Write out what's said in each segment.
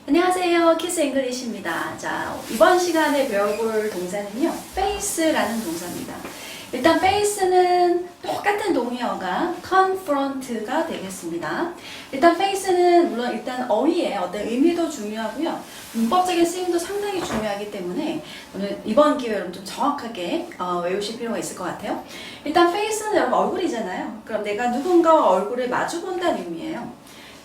안녕하세요. 키스 잉글리시입니다. 자, 이번 시간에 배워볼 동사는요, face라는 동사입니다. 일단 face는 똑같은 동의어가 confront가 되겠습니다. 일단 face는 물론 일단 어휘의 어떤 의미도 중요하고요. 문법적인 쓰임도 상당히 중요하기 때문에 오늘 이번 기회로 좀 정확하게 외우실 필요가 있을 것 같아요. 일단 face는 여러분 얼굴이잖아요. 그럼 내가 누군가와 얼굴을 마주본다는 의미예요.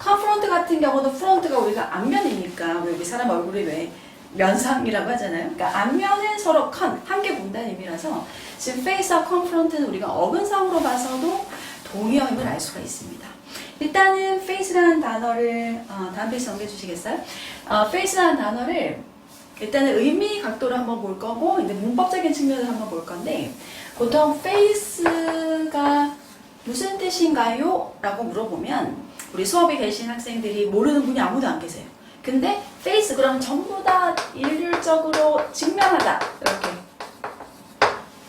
confront 같은 경우는 front가 우리가 앞면이니까 우리 사람 얼굴이 왜 면상이라고 하잖아요. 그러니까 앞면을 서로 함께 본다는 의미라서 지금 face와 confront는 우리가 어근상으로 봐서도 동의어임을 알 수가 있습니다. 일단은 face라는 단어를 다음 페이지 넘겨주시겠어요? face라는 단어를 일단은 의미 각도로 한번 볼 거고 이제 문법적인 측면을 한번 볼 건데 보통 face가 무슨 뜻인가요? 라고 물어보면 우리 수업에 계신 학생들이 모르는 분이 아무도 안 계세요. 근데 face 그럼 전부 다 일률적으로 직면하다 이렇게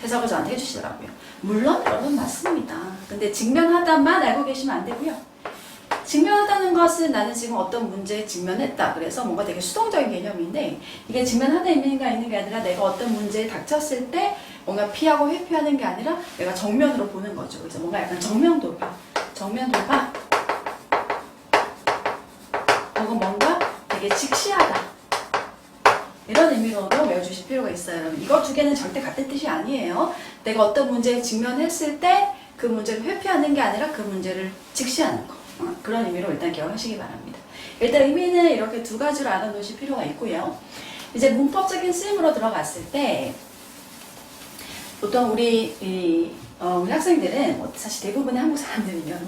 해석을 저한테 해주시더라고요. 물론 여러분 맞습니다. 근데 직면하다만 알고 계시면 안 되고요. 직면하다는 것은 나는 지금 어떤 문제에 직면했다. 그래서 뭔가 되게 수동적인 개념인데 이게 직면하다 의미가 있는 게 아니라 내가 어떤 문제에 닥쳤을 때 뭔가 피하고 회피하는 게 아니라 내가 정면으로 보는 거죠. 그래서 뭔가 약간 정면 돌파 혹은 뭔가 되게 직시하다 이런 의미로도 외워주실 필요가 있어요. 여러분 이거 두 개는 절대 같은 뜻이 아니에요. 내가 어떤 문제에 직면했을 때 그 문제를 회피하는 게 아니라 그 문제를 직시하는 거 그런 의미로 일단 기억하시기 바랍니다. 일단 의미는 이렇게 두 가지로 알아놓으실 필요가 있고요. 이제 문법적인 쓰임으로 들어갔을 때 보통 우리 학생들은 사실 대부분의 한국 사람들은요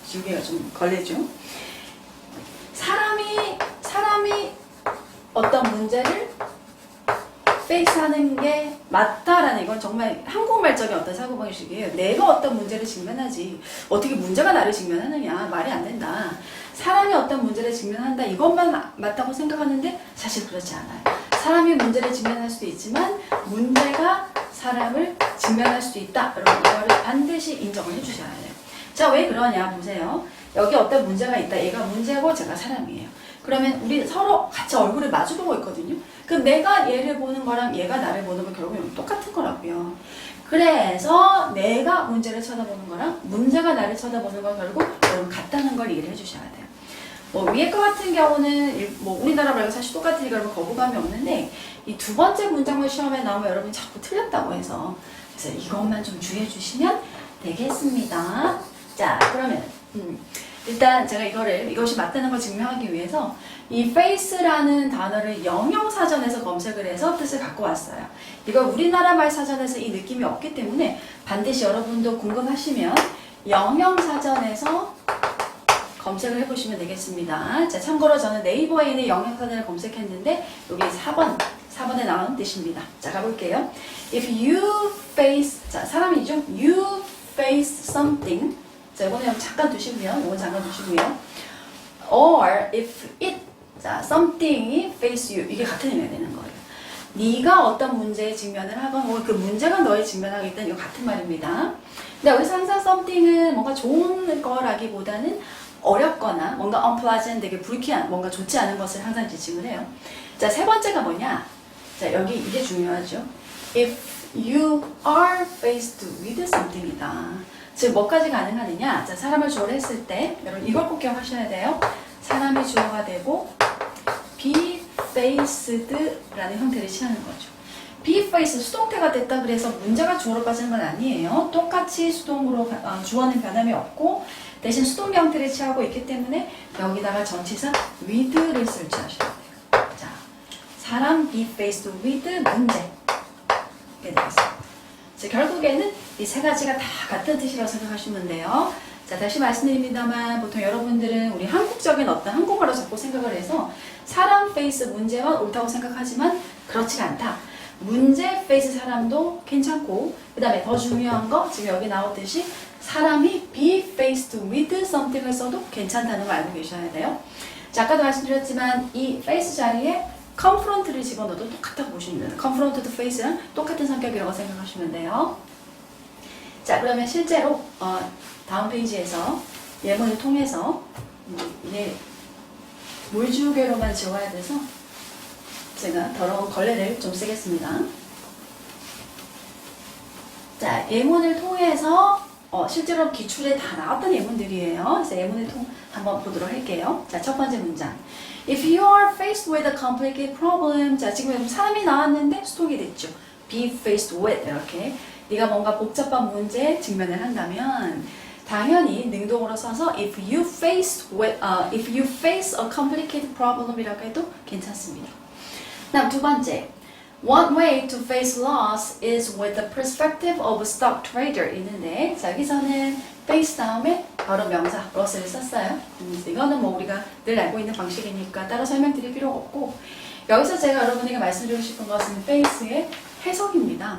주기가 좀 걸리죠. 사람이 어떤 문제를 페이스하는 게 맞다라는 이건 정말 한국말적인 어떤 사고방식이에요. 내가 어떤 문제를 직면하지 어떻게 문제가 나를 직면하느냐 말이 안 된다. 사람이 어떤 문제를 직면한다 이것만 맞다고 생각하는데 사실 그렇지 않아요. 사람이 문제를 직면할 수도 있지만 문제가 사람을 직면할 수도 있다. 여러분 이거를 반드시 인정을 해주셔야 돼요. 자, 왜 그러냐 보세요. 여기 어떤 문제가 있다. 얘가 문제고 제가 사람이에요. 그러면 우리 서로 같이 얼굴을 마주보고 있거든요. 그럼 내가 얘를 보는 거랑 얘가 나를 보는 건 결국은 똑같은 거라고요. 그래서 내가 문제를 쳐다보는 거랑 문제가 나를 쳐다보는 건 결국 여러분 같다는 걸 이해를 해주셔야 돼요. 뭐 위에 거 같은 경우는 뭐 우리나라 말고 사실 똑같으니까 여러분 거부감이 없는데 이 두 번째 문장물 시험에 나오면 여러분이 자꾸 틀렸다고 해서 그래서 이것만 좀 주의해 주시면 되겠습니다. 자, 그러면 일단 제가 이것이 맞다는 걸 증명하기 위해서 이 face라는 단어를 영영사전에서 검색을 해서 뜻을 갖고 왔어요. 이거 우리나라 말 사전에서 이 느낌이 없기 때문에 반드시 여러분도 궁금하시면 영영사전에서 검색을 해보시면 되겠습니다. 자, 참고로 저는 네이버에 있는 영영사전을 검색했는데 여기 4번에 나온 뜻입니다. 자, 가볼게요. If you face, 자, 사람이죠. You face something. 자, 이거는 잠깐 두시고요. 이건 잠깐 두시고요. Or if it, 자, something이 face you. 이게 같은 의미가 되는 거예요. 네가 어떤 문제에 직면을 하건 혹은 그 문제가 너에 직면하겠다는 이거 같은 말입니다. 근데 여기서 항상 something은 뭔가 좋은 거라기보다는 어렵거나 뭔가 unpleasant, 되게 불쾌한, 뭔가 좋지 않은 것을 항상 지칭을 해요. 자, 세 번째가 뭐냐? 자, 여기 이게 중요하죠. If you are faced with something이다. 즉, 뭐까지 가능하느냐? 자, 사람을 주어로 했을 때, 여러분 이걸 꼭 기억하셔야 돼요. 사람이 주어가 되고, be faced라는 형태를 취하는 거죠. be faced, 수동태가 됐다 그래서 문제가 주어로 빠지는 건 아니에요. 똑같이 수동으로, 주어는 변함이 없고, 대신 수동 형태를 취하고 있기 때문에 여기다가 전치사 with를 설치하셔야 돼요. 자, 사람 be faced with 문제. 이렇게 되겠습니다. 자, 결국에는 이 세 가지가 다 같은 뜻이라고 생각하시면 돼요. 자, 다시 말씀드립니다만 보통 여러분들은 우리 한국적인 어떤 한국어로 자꾸 생각을 해서 사람 페이스 문제만 옳다고 생각하지만 그렇지가 않다. 문제 페이스 사람도 괜찮고 그 다음에 더 중요한 거 지금 여기 나오듯이 사람이 be faced with something을 써도 괜찮다는 걸 알고 계셔야 돼요. 자, 아까도 말씀드렸지만 이 face 자리에 confront를 집어넣어도 똑같다고 보시면 돼요. confront to face랑 똑같은 성격이라고 생각하시면 돼요. 자, 그러면 실제로 다음 페이지에서 예문을 통해서 이제 물주개로만 지워야 돼서 제가 더러운 걸레를 좀 쓰겠습니다. 자, 예문을 통해서 실제로 기출에 다 나왔던 예문들이에요. 그래서 예문을 한번 보도록 할게요. 자, 첫 번째 문장. If you are faced with a complicated problem. 자, 지금 사람이 나왔는데 수동이 됐죠. Be faced with 이렇게. 네가 뭔가 복잡한 문제에 직면을 한다면 당연히 능동으로 써서 if you face a complicated problem이라고 해도 괜찮습니다. 다음 두 번째. One way to face loss is with the perspective of a stock trader 있는데 자, 여기서는 face 다음에 바로 명사 loss를 썼어요. 이거는 뭐 우리가 늘 알고 있는 방식이니까 따로 설명드릴 필요가 없고 여기서 제가 여러분에게 말씀드리고 싶은 것은 face의 해석입니다.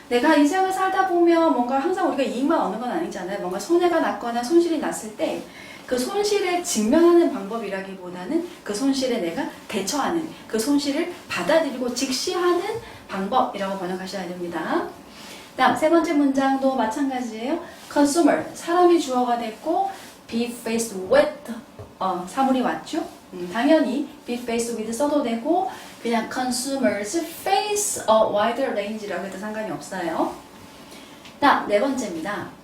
내가 인생을 살다 보면 뭔가 항상 우리가 이익만 얻는 건 아니잖아요. 뭔가 손해가 났거나 손실이 났을 때 그 손실에 직면하는 방법이라기보다는 그 손실에 내가 대처하는 그 손실을 받아들이고 직시하는 방법이라고 번역하셔야 됩니다. 다음 세 번째 문장도 마찬가지예요. consumer 사람이 주어가 됐고 be faced with 사물이 왔죠. 당연히 be faced with 써도 되고 그냥 consumers face a wider range라고 해도 상관이 없어요. 다음 네 번째입니다.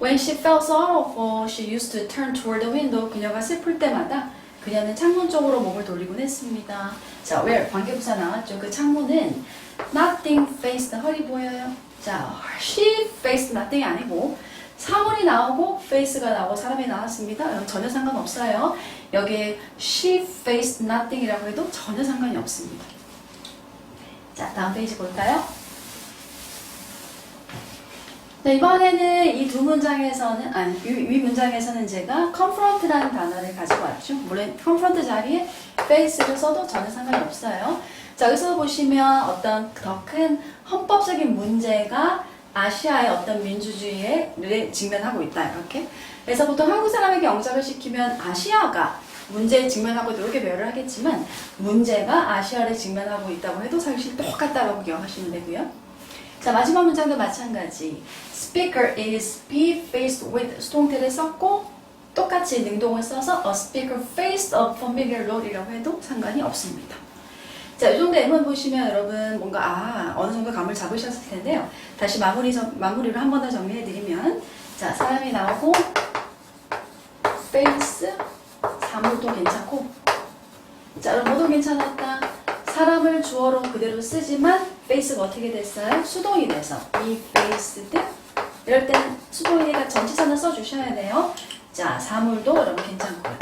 When she felt sorrowful, she used to turn toward the window. 그녀가 슬플 때마다 그녀는 창문 쪽으로 몸을 돌리곤 했습니다. 자, where 관계부사 나왔죠. 그 창문은 nothing faced 허리 보여요. 자, she faced nothing이 아니고 사물이 나오고 face가 나오고 사람이 나왔습니다. 전혀 상관없어요. 여기에 she faced nothing이라고 해도 전혀 상관이 없습니다. 자, 다음 페이지 볼까요? 네, 이번에는 이 두 문장에서는 위 문장에서는 제가 confront라는 단어를 가지고 왔죠. 물론 confront 자리에 face를 써도 전혀 상관이 없어요. 자, 여기서 보시면 어떤 더 큰 헌법적인 문제가 아시아의 어떤 민주주의에 직면하고 있다 이렇게. 그래서 보통 한국 사람에게 영작을 시키면 아시아가 문제에 직면하고 이렇게 배열을 하겠지만 문제가 아시아를 직면하고 있다고 해도 사실 똑같다고 기억하시면 되고요. 자, 마지막 문장도 마찬가지. Speaker is be faced with 수동태를 썼고 똑같이 능동을 써서 a speaker faced a familiar road이라고 해도 상관이 없습니다. 자, 이 정도 예문 보시면 여러분 뭔가 어느 정도 감을 잡으셨을 텐데요. 다시 마무리로 한 번 더 정리해드리면 자, 사람이 나오고 face 사물도 괜찮고 자, 그럼 뭐도 괜찮았다. 사람을 주어로 그대로 쓰지만 face가 어떻게 됐어요? 수동이 돼서 be faced 이럴 때는 수동이니까 전치사는 써주셔야 돼요. 자, 사물도 여러분 괜찮고요.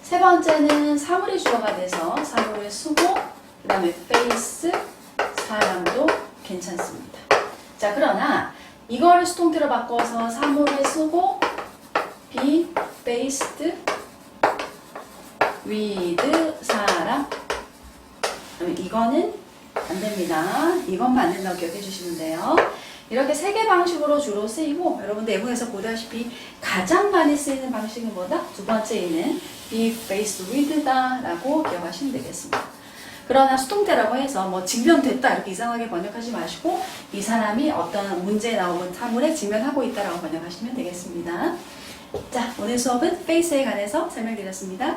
세 번째는 사물이 주어가 돼서 사물을 쓰고 그 다음에 face 사람도 괜찮습니다. 자, 그러나 이걸 수동태로 바꿔서 사물을 쓰고 be faced with 사람 그러면 이거는 안 됩니다. 이것만 안 된다고 기억해 주시면 돼요. 이렇게 세 개 방식으로 주로 쓰이고 여러분들 예문에서 보다시피 가장 많이 쓰이는 방식은 뭐다? 두 번째에는 be faced with다 라고 기억하시면 되겠습니다. 그러나 수동태라고 해서 뭐 직면됐다 이렇게 이상하게 번역하지 마시고 이 사람이 어떤 문제에 나오는 사물에 직면하고 있다라고 번역하시면 되겠습니다. 자, 오늘 수업은 face에 관해서 설명드렸습니다.